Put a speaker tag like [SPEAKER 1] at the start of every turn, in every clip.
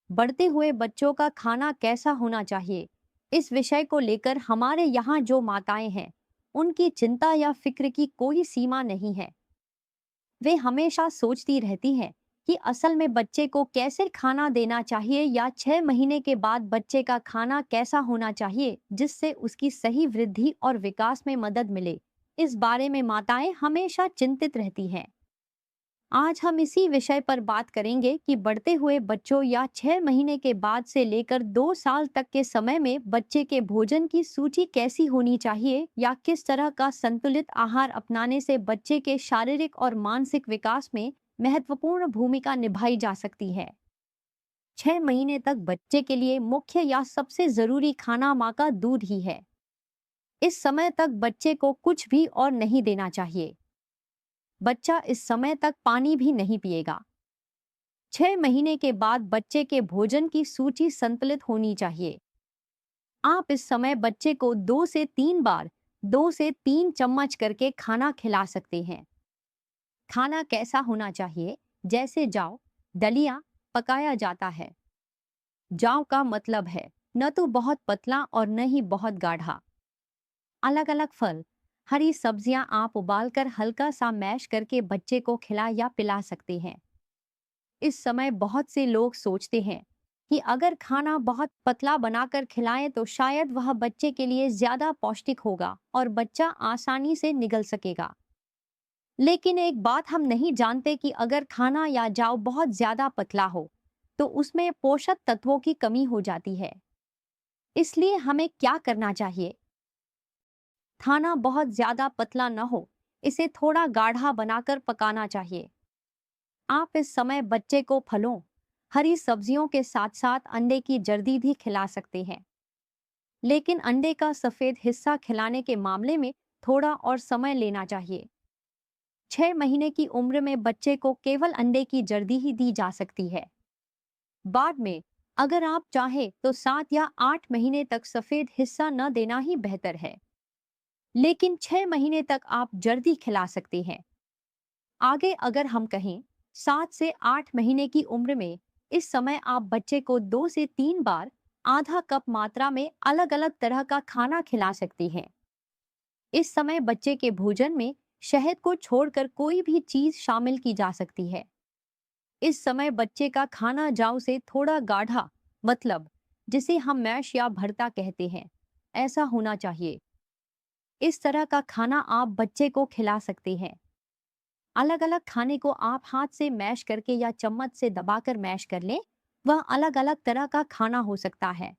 [SPEAKER 1] बढ़ते हुए बच्चों का खाना कैसा होना चाहिए, इस विषय को लेकर हमारे यहाँ जो माताएं हैं, उनकी चिंता या फिक्र की कोई सीमा नहीं है। वे हमेशा सोचती रहती हैं कि असल में बच्चे को कैसे खाना देना चाहिए या 6 महीने के बाद बच्चे का खाना कैसा होना चाहिए जिससे उसकी सही वृद्धि और विकास में मदद मिले। इस बारे में माताएं हमेशा चिंतित रहती हैं। आज हम इसी विषय पर बात करेंगे कि बढ़ते हुए बच्चों या 6 महीने के बाद से लेकर 2 साल तक के समय में बच्चे के भोजन की सूची कैसी होनी चाहिए या किस तरह का संतुलित आहार अपनाने से बच्चे के शारीरिक और मानसिक विकास में महत्वपूर्ण भूमिका निभाई जा सकती है। 6 महीने तक बच्चे के लिए मुख्य या सबसे जरूरी खाना माँ का दूध ही है। इस समय तक बच्चे को कुछ भी और नहीं देना चाहिए। बच्चा इस समय तक पानी भी नहीं पिएगा। 6 महीने के बाद बच्चे के भोजन की सूची संतुलित होनी चाहिए। आप इस समय बच्चे को 2 से 3 बार 2 से 3 चम्मच करके खाना खिला सकते हैं। खाना कैसा होना चाहिए? जैसे जौ, दलिया पकाया जाता है। जौ का मतलब है न तो बहुत पतला और न ही बहुत गाढ़ा। अलग अलग फल, हरी सब्जियां आप उबालकर हल्का सा मैश करके बच्चे को खिला या पिला सकते हैं। इस समय बहुत से लोग सोचते हैं कि अगर खाना बहुत पतला बनाकर खिलाएं तो शायद वह बच्चे के लिए ज्यादा पौष्टिक होगा और बच्चा आसानी से निगल सकेगा। लेकिन एक बात हम नहीं जानते कि अगर खाना या जाव बहुत ज्यादा पतला हो तो उसमें पोषक तत्वों की कमी हो जाती है। इसलिए हमें क्या करना चाहिए? खाना बहुत ज्यादा पतला न हो, इसे थोड़ा गाढ़ा बनाकर पकाना चाहिए। आप इस समय बच्चे को फलों, हरी सब्जियों के साथ साथ अंडे की जर्दी भी खिला सकते हैं। लेकिन अंडे का सफेद हिस्सा खिलाने के मामले में थोड़ा और समय लेना चाहिए। 6 महीने की उम्र में बच्चे को केवल अंडे की जर्दी ही दी जा सकती है। बाद में अगर आप चाहें तो 7 या 8 महीने तक सफेद हिस्सा न देना ही बेहतर है। लेकिन 6 महीने तक आप जर्दी खिला सकते हैं। आगे अगर हम कहें 7 से 8 महीने की उम्र में, इस समय आप बच्चे को 2 से 3 बार आधा कप मात्रा में अलग अलग तरह का खाना खिला सकते हैं। इस समय बच्चे के भोजन में शहद को छोड़कर कोई भी चीज शामिल की जा सकती है। इस समय बच्चे का खाना जाव से थोड़ा गाढ़ा, मतलब जिसे हम मैश या भरता कहते हैं, ऐसा होना चाहिए। इस तरह का खाना आप बच्चे को खिला सकते हैं। अलग अलग खाने को आप हाथ से मैश करके या चम्मच से दबाकर मैश कर लें। वह अलग अलग तरह का खाना हो सकता है।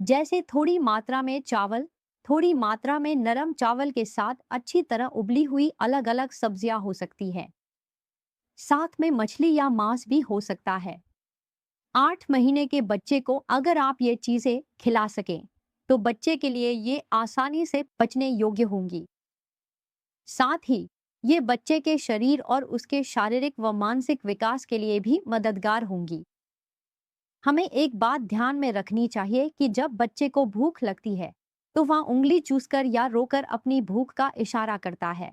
[SPEAKER 1] जैसे थोड़ी मात्रा में चावल, थोड़ी मात्रा में नरम चावल के साथ अच्छी तरह उबली हुई अलग अलग सब्जियां हो सकती हैं। साथ में मछली या मांस भी हो सकता है। 8 महीने के बच्चे को अगर आप ये चीजें खिला सकें तो बच्चे के लिए ये आसानी से पचने योग्य होंगी। साथ ही ये बच्चे के शरीर और उसके शारीरिक व मानसिक विकास के लिए भी मददगार होंगी। हमें एक बात ध्यान में रखनी चाहिए कि जब बच्चे को भूख लगती है तो वह उंगली चूसकर या रोकर अपनी भूख का इशारा करता है।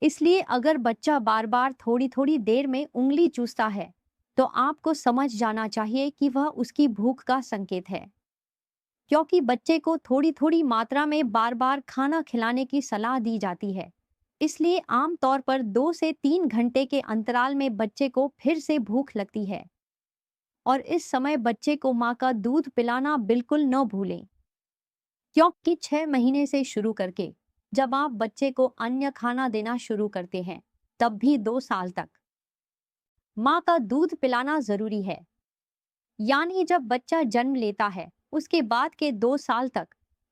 [SPEAKER 1] इसलिए अगर बच्चा बार बार थोड़ी थोड़ी देर में उंगली चूसता है तो आपको समझ जाना चाहिए कि वह उसकी भूख का संकेत है। क्योंकि बच्चे को थोड़ी थोड़ी मात्रा में बार बार खाना खिलाने की सलाह दी जाती है, इसलिए आमतौर पर 2 से 3 घंटे के अंतराल में बच्चे को फिर से भूख लगती है। और इस समय बच्चे को माँ का दूध पिलाना बिल्कुल न भूलें। क्योंकि 6 महीने से शुरू करके जब आप बच्चे को अन्य खाना देना शुरू करते हैं, तब भी 2 साल तक माँ का दूध पिलाना जरूरी है। यानी जब बच्चा जन्म लेता है उसके बाद के 2 साल तक,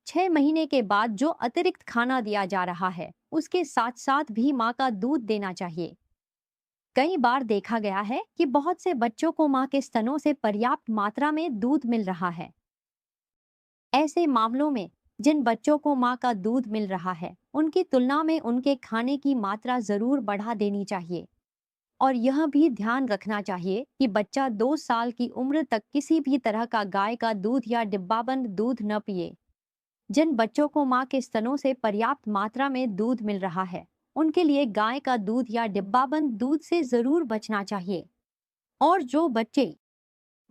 [SPEAKER 1] 6 महीने के बाद जो अतिरिक्त खाना दिया जा रहा है उसके साथ साथ भी माँ का दूध देना चाहिए। कई बार देखा गया है कि बहुत से बच्चों को माँ के स्तनों से पर्याप्त मात्रा में दूध मिल रहा है। ऐसे मामलों में जिन बच्चों को माँ का दूध मिल रहा है उनकी तुलना में उनके खाने की मात्रा जरूर बढ़ा देनी चाहिए। और यह भी ध्यान रखना चाहिए कि बच्चा 2 साल की उम्र तक किसी भी तरह का गाय का दूध या डिब्बाबंद दूध न पिए। जिन बच्चों को माँ के स्तनों से पर्याप्त मात्रा में दूध मिल रहा है उनके लिए गाय का दूध या डिब्बाबंद दूध से जरूर बचना चाहिए। और जो बच्चे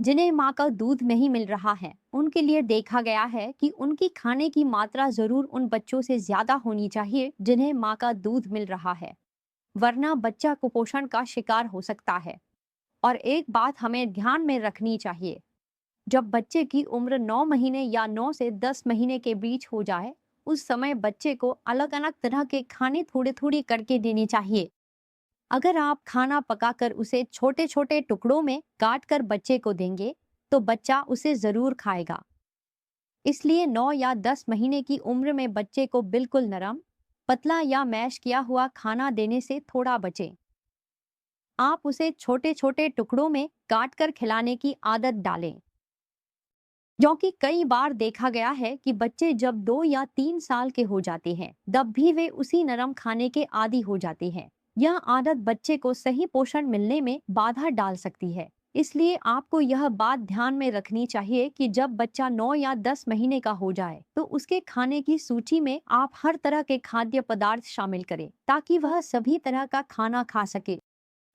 [SPEAKER 1] जिन्हें माँ का दूध नहीं मिल रहा है, उनके लिए देखा गया है कि उनकी खाने की मात्रा जरूर उन बच्चों से ज्यादा होनी चाहिए जिन्हें माँ का दूध मिल रहा है, वरना बच्चा कुपोषण का शिकार हो सकता है। और एक बात हमें ध्यान में रखनी चाहिए, जब बच्चे की उम्र 9 महीने या 9 से 10 महीने के बीच हो जाए, उस समय बच्चे को अलग अलग तरह के खाने थोड़े थोड़ी करके देने चाहिए। अगर आप खाना पकाकर उसे छोटे छोटे टुकड़ों में काट कर बच्चे को देंगे, तो बच्चा उसे जरूर खाएगा। इसलिए 9 या 10 महीने की उम्र में बच्चे को बिल्कुल नरम, पतला या मैश किया हुआ खाना देने से थोड़ा बचें। आप उसे छोटे छोटे टुकड़ों में काट कर खिलाने की आदत डालें, क्योंकि कई बार देखा गया है कि बच्चे जब 2 या 3 साल के हो जाते हैं, तब भी वे उसी नरम खाने के आदी हो जाते हैं। यह आदत बच्चे को सही पोषण मिलने में बाधा डाल सकती है। इसलिए आपको यह बात ध्यान में रखनी चाहिए कि जब बच्चा 9 या 10 महीने का हो जाए, तो उसके खाने की सूची में आप हर तरह के खाद्य पदार्थ शामिल करें, ताकि वह सभी तरह का खाना खा सके।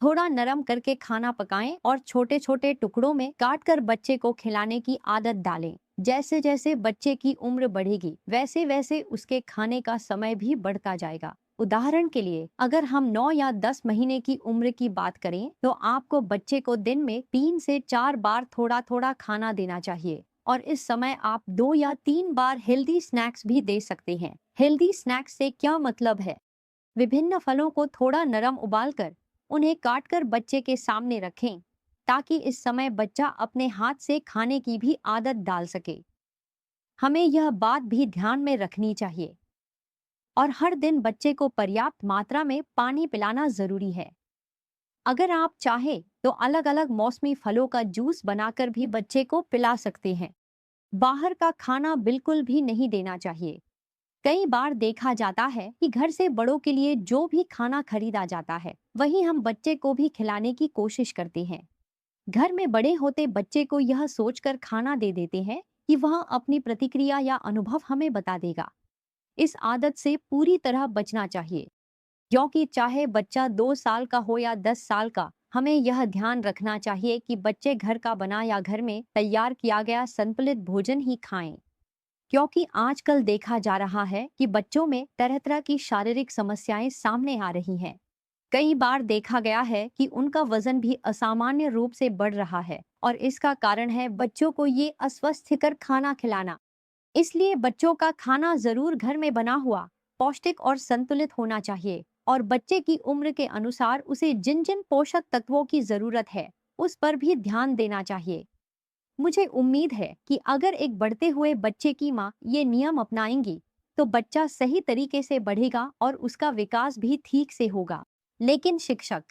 [SPEAKER 1] थोड़ा नरम करके खाना पकाएं और छोटे छोटे टुकड़ों में काट कर बच्चे को खिलाने की आदत डालें। जैसे जैसे बच्चे की उम्र बढ़ेगी, वैसे वैसे उसके खाने का समय भी बढ़ता जाएगा। उदाहरण के लिए, अगर हम 9 या 10 महीने की उम्र की बात करें, तो आपको बच्चे को दिन में 3 से 4 बार थोड़ा थोड़ा खाना देना चाहिए। और इस समय आप 2 या 3 बार हेल्दी स्नैक्स भी दे सकते हैं। हेल्दी स्नैक्स से क्या मतलब है? विभिन्न फलों को थोड़ा नरम उबालकर उन्हें काटकर बच्चे के सामने रखें, ताकि इस समय बच्चा अपने हाथ से खाने की भी आदत डाल सके। हमें यह बात भी ध्यान में रखनी चाहिए और हर दिन बच्चे को पर्याप्त मात्रा में पानी पिलाना जरूरी है। अगर आप चाहें तो अलग अलग मौसमी फलों का जूस बनाकर भी बच्चे को पिला सकते हैं। बाहर का खाना बिल्कुल भी नहीं देना चाहिए। कई बार देखा जाता है कि घर से बड़ों के लिए जो भी खाना खरीदा जाता है, वही हम बच्चे को भी खिलाने की कोशिश करते हैं। घर में बड़े होते बच्चे को यह सोचकर खाना दे देते हैं कि वह अपनी प्रतिक्रिया या अनुभव हमें बता देगा। इस आदत से पूरी तरह बचना चाहिए, क्योंकि चाहे बच्चा 2 साल का हो या 10 साल का, हमें यह ध्यान रखना चाहिए कि बच्चे घर का बना या घर में तैयार किया गया संतुलित भोजन ही खाएं। क्योंकि आजकल देखा जा रहा है कि बच्चों में तरह तरह की शारीरिक समस्याएं सामने आ रही हैं। कई बार देखा गया है कि उनका वजन भी असामान्य रूप से बढ़ रहा है, और इसका कारण है बच्चों को ये अस्वस्थकर खाना खिलाना। इसलिए बच्चों का खाना जरूर घर में बना हुआ, पौष्टिक और संतुलित होना चाहिए, और बच्चे की उम्र के अनुसार उसे जिन जिन पोषक तत्वों की जरूरत है, उस पर भी ध्यान देना चाहिए। मुझे उम्मीद है कि अगर एक बढ़ते हुए बच्चे की माँ ये नियम अपनाएंगी, तो बच्चा सही तरीके से बढ़ेगा और उसका विकास भी ठीक से होगा। लेकिन शिक्षक